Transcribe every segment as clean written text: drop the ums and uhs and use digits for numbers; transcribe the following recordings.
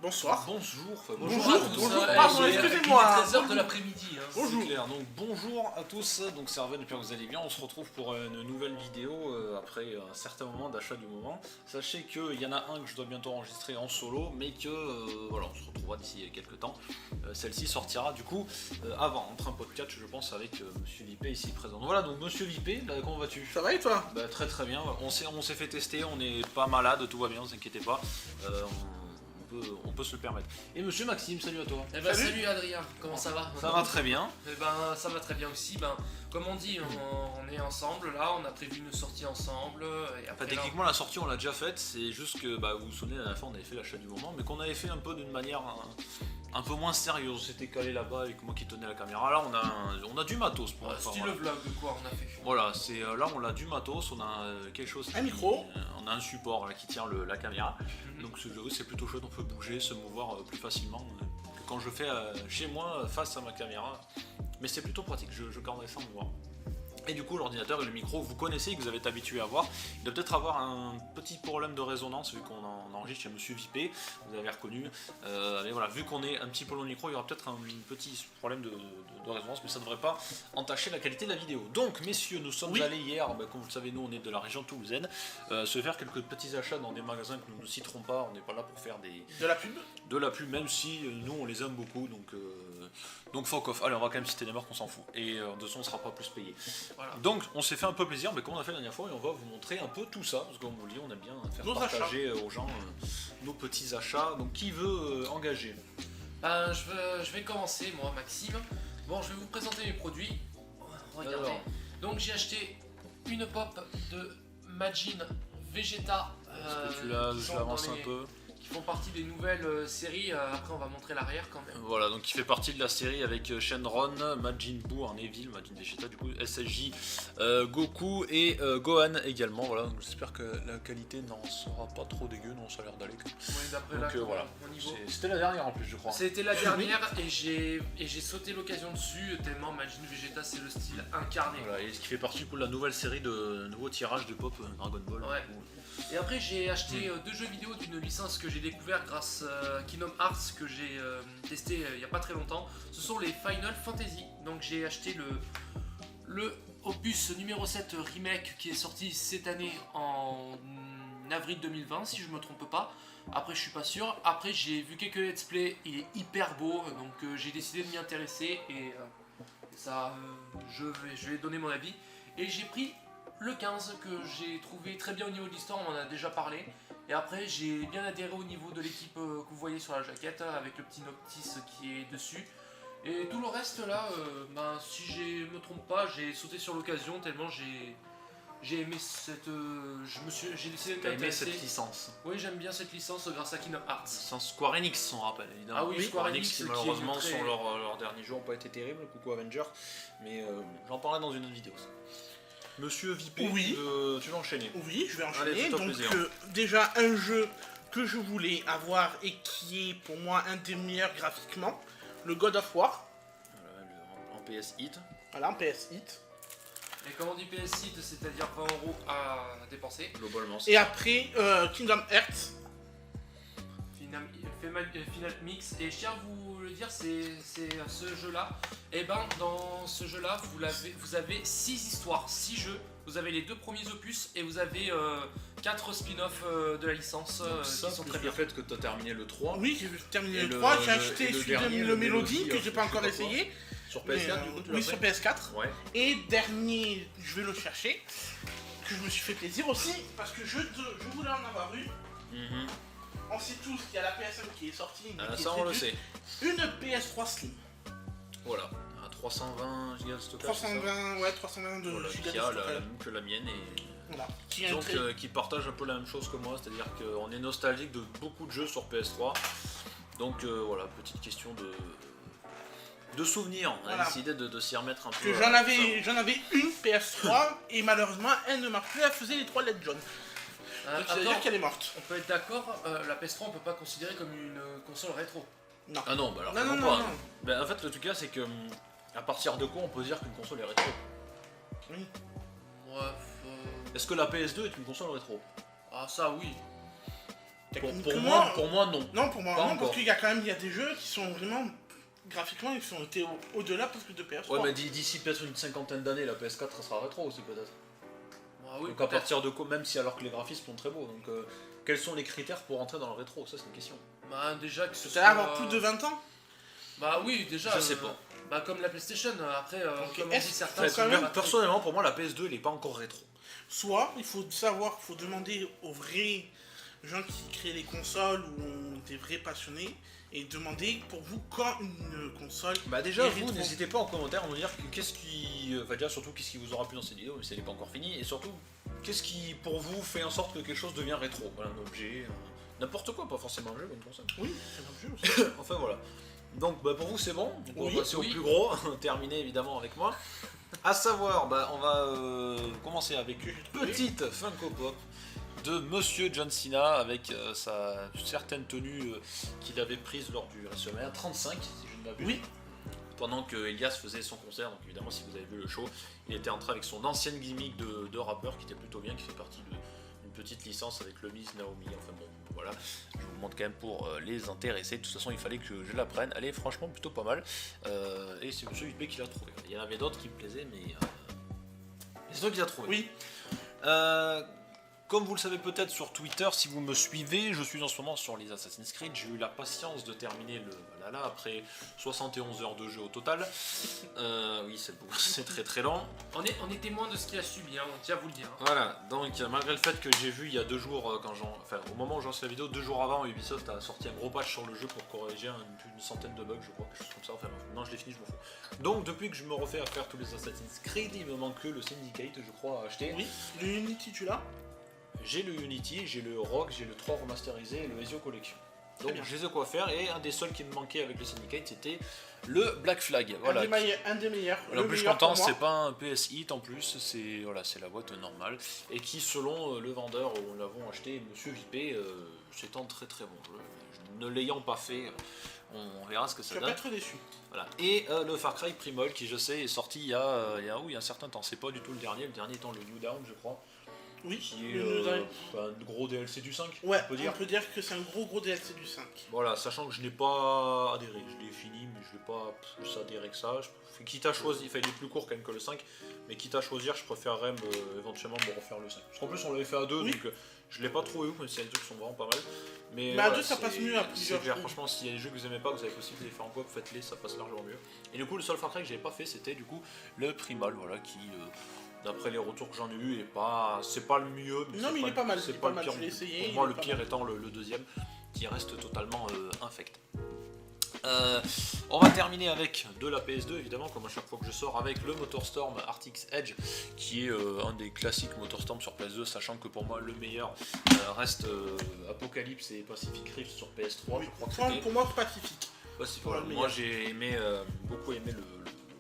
Bonsoir. Bonjour à tous. Bonjour. Pardon, excusez-moi. 13h de l'après-midi. Hein. Bonjour. C'est clair. Donc bonjour à tous, donc c'est Arven, j'espère que vous allez bien. On se retrouve pour une nouvelle vidéo après un certain moment d'achat du moment. Sachez qu'il y en a un que je dois bientôt enregistrer en solo, mais que voilà, on se retrouvera d'ici quelques temps. Celle-ci sortira du coup avant, entre un podcast je pense avec Monsieur Vipé ici présent. Donc, voilà, donc Monsieur Vipé, là, comment vas-tu? Ça va et toi? Bah, très très bien, on s'est fait tester, on n'est pas malade, tout va bien, ne vous inquiétez pas. On peut se le permettre. Et Monsieur Maxime, salut à toi. Eh ben, salut Adrien, comment ça va? Ça va très bien. Eh ben, ça va très bien aussi. Ben, comme on dit, on est ensemble là, on a prévu une sortie ensemble. Et après, Techniquement, la sortie on l'a déjà faite, c'est juste que vous vous souvenez, à la fin on avait fait l'achat du moment, mais qu'on avait fait un peu d'une manière un peu moins sérieuse. C'était calé là-bas avec moi qui tenais la caméra. Là, on a du matos pour faire, style voilà. vlog de quoi on a fait. Voilà, c'est là on a du matos, on a quelque chose. Un micro. On a un support là, qui tient la caméra. Donc c'est plutôt chouette, on peut bouger, se mouvoir plus facilement que quand je fais chez moi face à ma caméra. Mais c'est plutôt pratique, je garderai ça en mémoire. Et du coup l'ordinateur et le micro, vous connaissez, que vous avez été habitué à voir. Il doit peut-être avoir un petit problème de résonance vu qu'on enregistre chez Monsieur Vipé, vous avez reconnu. Mais voilà, vu qu'on est un petit peu loin du micro, il y aura peut-être un petit problème de résonance, mais ça ne devrait pas entacher la qualité de la vidéo. Donc messieurs, nous sommes allés hier, comme vous le savez, nous on est de la région toulousaine, se faire quelques petits achats dans des magasins que nous ne citerons pas. On n'est pas là pour faire de la pub. De la pub, même si nous on les aime beaucoup, donc fuck off. Allez, on va quand même citer des marques, on s'en fout. Et de toute façon on sera pas plus payé. Voilà. Donc on s'est fait un peu plaisir, mais comme on a fait la dernière fois, et on va vous montrer un peu tout ça, parce que comme vous le dit, on aime bien faire nos partager aux gens nos petits achats. Donc qui veut engager? Ben, je vais commencer, moi, Maxime. Bon, je vais vous présenter mes produits. Regardez. Alors. Donc j'ai acheté une pop de Majin Vegeta. Est-ce que tu l'avances un peu? Qui font partie des nouvelles séries. Après, on va montrer l'arrière quand même. Voilà, donc qui fait partie de la série avec Shenron, Majin Buu en Evil, Majin Vegeta, du coup SSJ, Goku et Gohan également. Voilà, donc j'espère que la qualité n'en sera pas trop dégueu, non, ça a l'air d'aller. Ouais, d'après donc là, voilà, mon niveau. c'était la dernière en plus, je crois. C'était la dernière et j'ai sauté l'occasion dessus tellement Majin Vegeta c'est le style incarné. Voilà, et ce qui fait partie du coup de la nouvelle série de nouveau tirage de pop Dragon Ball. Ouais. Et après j'ai acheté deux jeux vidéo d'une licence que j'ai découvert grâce à Kingdom Hearts que j'ai testé il n'y a pas très longtemps. Ce sont les Final Fantasy. Donc j'ai acheté le opus numéro 7 remake qui est sorti cette année en avril 2020 si je me trompe pas. Après je suis pas sûr. Après j'ai vu quelques let's play, il est hyper beau donc j'ai décidé de m'y intéresser et ça je vais donner mon avis. Et j'ai pris le 15 que j'ai trouvé très bien au niveau de l'histoire, on en a déjà parlé. Et après j'ai bien adhéré au niveau de l'équipe que vous voyez sur la jaquette avec le petit Noctis qui est dessus. Et tout le reste là, si je me trompe pas, j'ai sauté sur l'occasion tellement j'ai aimé cette... j'ai décidé de m'intéresser. cette licence. Oui, j'aime bien cette licence grâce à Kingdom Hearts. Sans Square Enix, on rappelle évidemment. Ah oui, Square Enix qui qui malheureusement est très... sur leurs derniers jeux n'ont pas été terribles, coucou Avenger. Mais j'en parlerai dans une autre vidéo. Monsieur Vipé, Oui. tu vas enchaîner. Oui, je vais enchaîner. Allez, fais-toi Donc plaisir. déjà un jeu que je voulais avoir et qui est pour moi un des meilleurs graphiquement, le God of War. En PS Hit. Voilà, en PS Hit. Et quand on dit PS Hit, c'est-à-dire 20 € à dépenser. Globalement. Et après Kingdom Hearts. Final Mix. Et je tiens à vous le dire, c'est ce jeu-là. Et ben dans ce jeu-là, vous avez 6 histoires, 6 jeux. Vous avez les 2 premiers opus et vous avez 4 spin-offs de la licence Ça, qui sont plus très le bien. fait que tu as terminé le 3. Oui, j'ai terminé Et le le- 3, j'ai le- acheté et le celui dernier, de le Mélodie Mélodie, que j'ai pas je sais encore pas quoi. essayé. Sur PS4 du coup, tu l'as Oui, fait sur PS4. Ouais. Et dernier, je vais le chercher, que je me suis fait plaisir aussi, parce que je voulais en avoir une. Mhm. On sait tous qu'il y a la PSN qui est sortie, mais qui est Ça on le réduite. sait. Une PS3 Slim. Voilà. À 320 Go de stockage. c'est ça 320, ouais, 320 de Voilà, gigas qui de a la stockage. même que la mienne et Voilà. Qui est un donc très... qui partage un peu la même chose que moi, c'est-à-dire qu'on est nostalgique de beaucoup de jeux sur PS3. Donc voilà, petite question de souvenirs. On a Voilà. décidé de s'y remettre un peu. que j'en avais une PS3 et malheureusement elle ne marche plus, elle faisait les 3 lettres jaunes. Donc ça veut dire qu'elle est morte. On peut être d'accord, la PS3 on peut pas considérer comme une console rétro. Non. Ah non, bah alors Non, vraiment non, pas. non. Ben, en fait, le truc là, c'est que à partir de quoi on peut dire qu'une console est rétro? Oui. Bref. Est-ce que la PS2 est une console rétro? Ah ça oui. Techniquement, pour moi, non. non, pour moi, Pas non, encore. parce qu'il y a quand même des jeux qui sont vraiment. Graphiquement, ils sont été au-delà parce que de PS3. Ouais, mais d'ici peut-être une cinquantaine d'années, la PS4 ça sera rétro aussi peut-être. Ah oui, Donc à peut-être. partir de quoi, même si alors que les graphismes sont très beaux, donc quels sont les critères pour entrer dans le rétro? Ça c'est une question. Bah, déjà que ce C'est avoir plus de 20 ans. Bah oui, déjà. Je sais pas. Bah, comme la PlayStation, après, Ok, comme on est-ce- dit certains. faut c'est quand pas même- très- Personnellement, pour moi, la PS2 elle est pas encore rétro. Soit, il faut savoir, il faut demander aux vrais gens qui créent les consoles ou des vrais passionnés et demander pour vous quand une console. Bah déjà, Et vous rétro. n'hésitez pas en commentaire à nous dire qu'est-ce qui, enfin déjà surtout qu'est-ce qui vous aura plu dans cette vidéo, mais si elle n'est pas encore finie, et surtout qu'est-ce qui pour vous fait en sorte que quelque chose devient rétro, voilà, un objet, n'importe quoi, pas forcément un jeu ou une console. Oui, c'est un jeu aussi. Enfin voilà. Donc bah, pour vous c'est bon, donc, on Oui, va passer oui. au plus gros, terminé évidemment avec moi. À savoir, bah, on va commencer avec une petite Funko Pop de Monsieur John Cena avec sa certaine tenue qu'il avait prise lors du WrestleMania 35, si je ne m'abuse. Oui. Pendant que Elias faisait son concert, donc évidemment si vous avez vu le show, il était entré avec son ancienne gimmick de rappeur qui était plutôt bien, qui fait partie d'une petite licence avec le Miz, Naomi, enfin bon, voilà. Je vous montre quand même pour les intéresser, de toute façon il fallait que je la prenne, elle est franchement plutôt pas mal, et c'est Monsieur 8B qui l'a trouvé. Il y en avait d'autres qui me plaisaient, mais c'est toi qui l'as trouvé. Oui. Comme vous le savez peut-être sur Twitter, si vous me suivez, je suis en ce moment sur les Assassin's Creed. J'ai eu la patience de terminer le Valhalla après 71 heures de jeu au total. Oui, c'est très très long. On est témoin de ce qu'il a subi, hein, on tient à vous le dire. Voilà, donc malgré le fait que j'ai vu il y a 2 jours, au moment où j'en fais la vidéo, 2 jours avant, Ubisoft a sorti un gros patch sur le jeu pour corriger une centaine de bugs, je crois, quelque chose comme ça. Enfin, non, je l'ai fini, je m'en fous. Donc, depuis que je me refais à faire tous les Assassin's Creed, il me manque que le Syndicate, je crois, à acheter. Oui, le Unity, tu l'as. J'ai le Unity, j'ai le Rogue, j'ai le 3 remasterisé et le Ezio Collection. Donc bien. je sais quoi faire, et un des seuls qui me manquait avec le Syndicate c'était le Black Flag. Voilà. Un des meilleurs. Le plus meilleur content, pour moi. c'est pas un PS Hit en plus, c'est voilà, c'est la boîte normale. Et qui selon le vendeur où nous l'avons acheté, Monsieur Vipé, c'est un très très bon jeu. Ne l'ayant pas fait, on verra ce que ça Tu vas pas donne. être déçu. Voilà. Et le Far Cry Primal qui je sais est sorti il y a un certain temps, c'est pas du tout le dernier étant le New Down je crois. Oui, Qui est le- un gros DLC du 5, ouais, on peut dire. que c'est un gros DLC du 5. Voilà, sachant que je n'ai pas adhéré, je l'ai fini, mais je n'ai pas plus adhéré que ça. Quitte à choisir, il est plus court quand même que le 5, mais quitte à choisir, je préférerais éventuellement me refaire le 5. Parce qu'en plus, on l'avait fait à 2, Oui. donc je l'ai pas trouvé ouf, même si les trucs sont vraiment pas mal. Mais à voilà, deux, ça passe c'est- mieux à c'est plusieurs, clair. je trouve. Franchement, s'il y a des jeux que vous aimez pas, que vous avez possible de les faire en coop, faites-les, ça passe largement mieux. Et du coup, le seul Far Cry que j'avais pas fait, c'était du coup le Primal, voilà, qui. D'après les retours que j'en ai eu, c'est pas le mieux, mais Non, c'est mais il pas, est pas mal, c'est il est pas pas le mal, pire je l'ai non plus. essayé, Pour il moi, est le pas pire mal. étant le deuxième, qui reste totalement infect. On va terminer avec de la PS2 évidemment, comme à chaque fois que je sors, avec le MotorStorm Arctic Edge, qui est un des classiques MotorStorm sur PS2, sachant que pour moi le meilleur reste Apocalypse et Pacific Rift sur PS3, je crois que c'était. Pour moi, Pacific. Pacific, pour voilà. le Moi meilleur. j'ai beaucoup aimé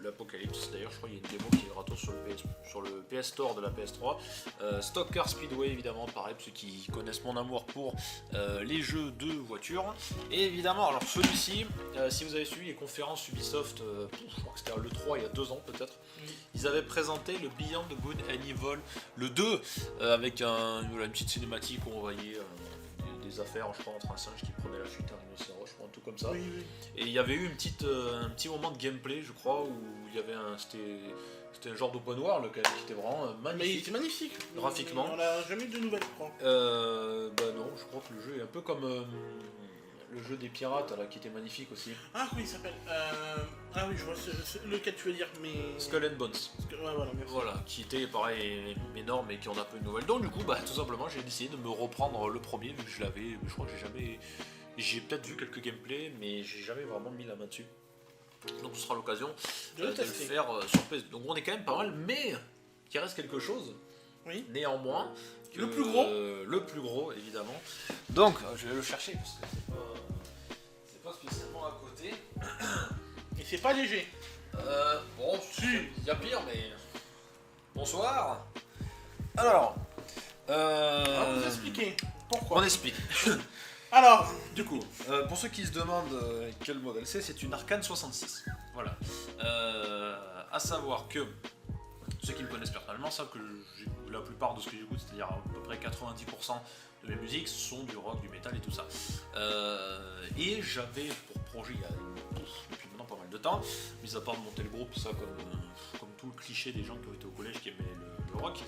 l'Apocalypse. D'ailleurs, je crois qu'il y a une démo qui est gratos sur le PS Store de la PS3. Stock Car Speedway, évidemment, pareil, pour ceux qui connaissent mon amour pour les jeux de voiture. Et évidemment, alors celui-ci, si vous avez suivi les conférences Ubisoft, je crois que c'était le 3 il y a 2 ans peut-être, ils avaient présenté le Beyond Good and Evil, le 2, avec une petite cinématique où on voyait des affaires, je crois, entre un singe qui prenait la fuite, un rhinocéros, je crois, un truc comme ça. Oui, oui. Et il y avait eu un petit moment de gameplay, je crois, où il y avait c'était un genre d'open world qui était vraiment Mais il magnifique. était magnifique. Graphiquement. On n'a jamais eu de nouvelles, je crois. Bah non, je crois que le jeu est un peu comme le jeu des pirates là, qui était magnifique aussi. Ah oui, il s'appelle. Ah oui, je vois lequel tu veux dire, mais. Skull and Bones. Ouais, voilà, merci. Voilà, qui était pareil énorme et qui en a peu de nouvelles. Donc du coup, bah tout simplement, j'ai décidé de me reprendre le premier vu que je l'avais. Je crois que j'ai peut-être vu quelques gameplays, mais j'ai jamais vraiment mis la main dessus. Donc ce sera l'occasion De le de le tester. faire sur PS. Donc on est quand même pas mal, mais il reste quelque chose. Oui. Néanmoins, Le plus gros. le plus gros, évidemment. Donc je vais le chercher parce que c'est pas spécialement à côté. Et c'est pas léger. Bon, Si. il y a pire, mais bonsoir. Alors, On va vous expliquer pourquoi. on explique. Alors, Du coup, pour ceux qui se demandent quel modèle c'est une Arcane 66. Voilà. À savoir que ceux qui me connaissent personnellement savent que la plupart de ce que j'écoute, c'est-à-dire à peu près 90% de mes musiques sont du rock, du métal et tout ça. Et j'avais pour projet, depuis maintenant pas mal de temps, mis à part de monter le groupe, ça comme tout le cliché des gens qui ont été au collège qui aimaient le rock,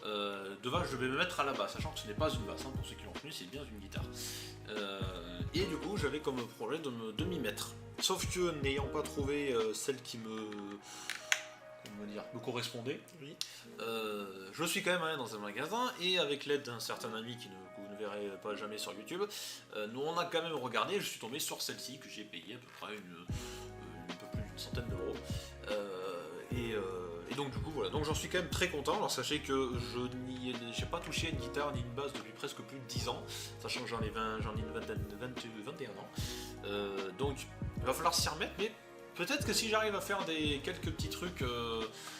de base je vais me mettre à la basse, sachant que ce n'est pas une basse, pour ceux qui l'ont connu, c'est bien une guitare. Et du coup j'avais comme projet de m'y mettre. Sauf que n'ayant pas trouvé celle qui me correspondait, Oui. je suis quand même allé dans un magasin et avec l'aide d'un certain ami que vous ne verrez pas jamais sur YouTube, nous on a quand même regardé et je suis tombé sur celle-ci que j'ai payé à peu près un peu plus d'une centaine d'euros. Et donc du coup voilà, donc j'en suis quand même très content. Alors sachez que j'ai pas touché à une guitare ni une basse depuis presque plus de 10 ans, sachant que j'en ai une vingtaine, 21 ans. Donc il va falloir s'y remettre, mais peut-être que si j'arrive à faire quelques petits trucs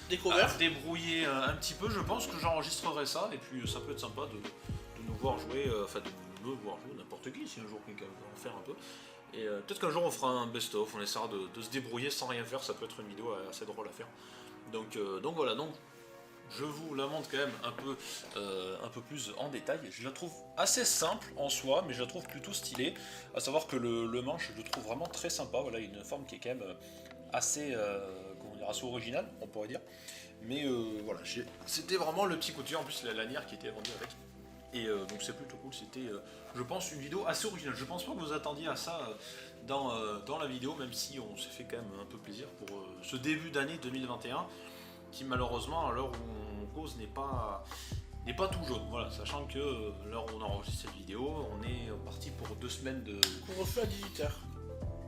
Des covers. à débrouiller un petit peu, je pense que j'enregistrerai ça et puis ça peut être sympa de nous voir jouer, de me voir jouer n'importe qui si un jour quelqu'un veut en faire un peu. Et peut-être qu'un jour on fera un best-of, on essaiera de se débrouiller sans rien faire, ça peut être une vidéo assez drôle à faire. Donc voilà, donc je vous la montre quand même un peu plus en détail. Je la trouve assez simple en soi, mais je la trouve plutôt stylée. À savoir que le manche, je le trouve vraiment très sympa. Voilà, une forme qui est quand même assez originale, on pourrait dire. Mais voilà, c'était vraiment le petit côté. En plus, la lanière qui était vendue avec. Et donc c'est plutôt cool. C'était, je pense, une vidéo assez originale. Je pense pas que vous attendiez à ça dans la vidéo, même si on s'est fait quand même un peu plaisir pour ce début d'année 2021. Qui malheureusement, à l'heure où on cause, n'est pas tout jaune. Voilà, sachant que l'heure où on enregistre cette vidéo, on est parti pour 2 semaines de Couvre-feu à 18h.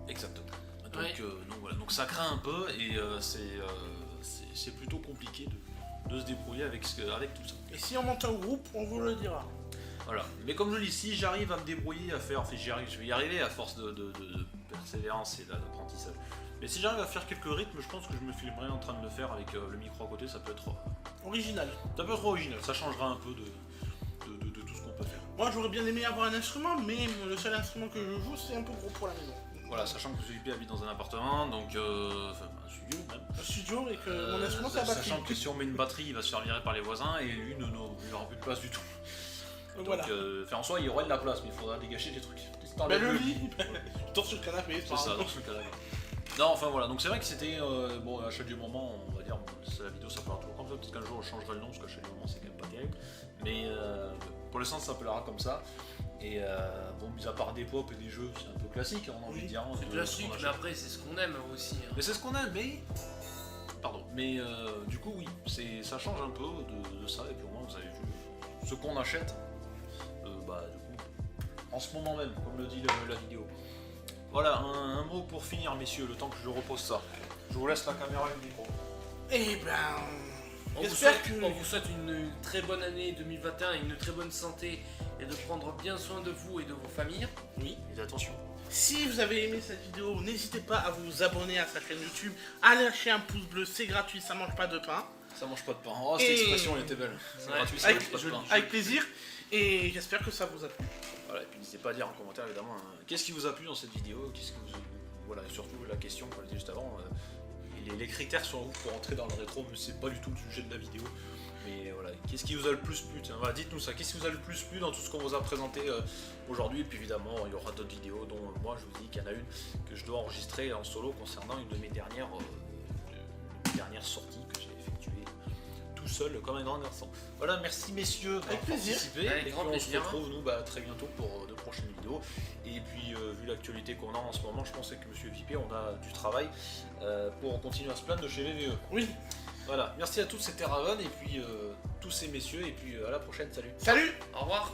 Exactement. Donc, Ouais. donc voilà, donc ça craint un peu et c'est plutôt compliqué de se débrouiller avec tout ça. Et si on monte un groupe, on vous le dira. Voilà. Mais comme je le dis, si j'arrive à me débrouiller à faire, je vais y arriver à force de persévérance et d'apprentissage. Mais si j'arrive à faire quelques rythmes, je pense que je me filmerai en train de le faire avec le micro à côté, ça peut être Original. original, ça changera un peu de tout ce qu'on peut faire. Moi j'aurais bien aimé avoir un instrument, mais le seul instrument que je joue c'est un peu gros pour la maison. Voilà, sachant que Philippe habite dans un appartement, donc enfin un studio même. Un studio et que mon instrument c'est la batterie. Sachant que si on met une batterie, il va se faire virer par les voisins et lui il n'aura plus de place du tout. Donc Voilà. en soi il y aurait de la place, mais il faudra dégager des trucs. Ben le lit, tu dors sur le canapé, C'est ça, dans ce cas-là. Non, enfin voilà, donc c'est vrai que c'était, bon, à chaque moment, on va dire, la vidéo ça part toujours comme ça, peut-être qu'un jour je changerai le nom, parce qu'à chaque moment c'est quand même pas terrible, mais pour l'instant ça s'appellera comme ça, et bon, mis à part des pop et des jeux, c'est un peu classique, on a envie de dire. C'est classique, mais après c'est ce qu'on aime aussi. Mais c'est ce qu'on aime, mais... Pardon, mais du coup oui, ça change un peu de ça, et puis au moins vous avez vu ce qu'on achète, du coup, en ce moment même, comme le dit la vidéo. Voilà, un mot pour finir, messieurs, le temps que je repose ça. Je vous laisse la caméra et le micro. Eh ben. On vous souhaite une très bonne année 2021 et une très bonne santé et de prendre bien soin de vous et de vos familles. Oui. Et attention. Si vous avez aimé cette vidéo, n'hésitez pas à vous abonner à sa chaîne YouTube, à lâcher un pouce bleu, c'est gratuit, ça mange pas de pain. Ça mange pas de pain. Oh, cette Et- expression elle était belle. C'est Ouais. gratuit, ça mange pas de pain. Avec plaisir, et j'espère que ça vous a plu. Voilà, et puis n'hésitez pas à dire en commentaire évidemment qu'est-ce qui vous a plu dans cette vidéo, voilà, et surtout la question qu'on a dit juste avant, les critères sur vous pour entrer dans le rétro, mais c'est pas du tout le sujet de la vidéo. Mais voilà, qu'est-ce qui vous a le plus plu? Tiens, voilà, dites-nous ça, qu'est-ce qui vous a le plus plu dans tout ce qu'on vous a présenté aujourd'hui? Et puis évidemment, il y aura d'autres vidéos dont moi je vous dis qu'il y en a une que je dois enregistrer en solo concernant une de mes dernières sorties que j'ai effectuées tout seul comme un grand garçon. Voilà, merci messieurs d'avoir Avec plaisir. participé. Avec Et grand puis on se plaisir. retrouve nous très bientôt pour de prochaines vidéos. Et puis vu l'actualité qu'on a en ce moment, je pensais que monsieur Vipé, on a du travail pour continuer à se plaindre de chez VVE. Oui. Voilà, merci à tous, c'était Raven et puis tous ces messieurs et puis à la prochaine, salut. Salut! Au revoir.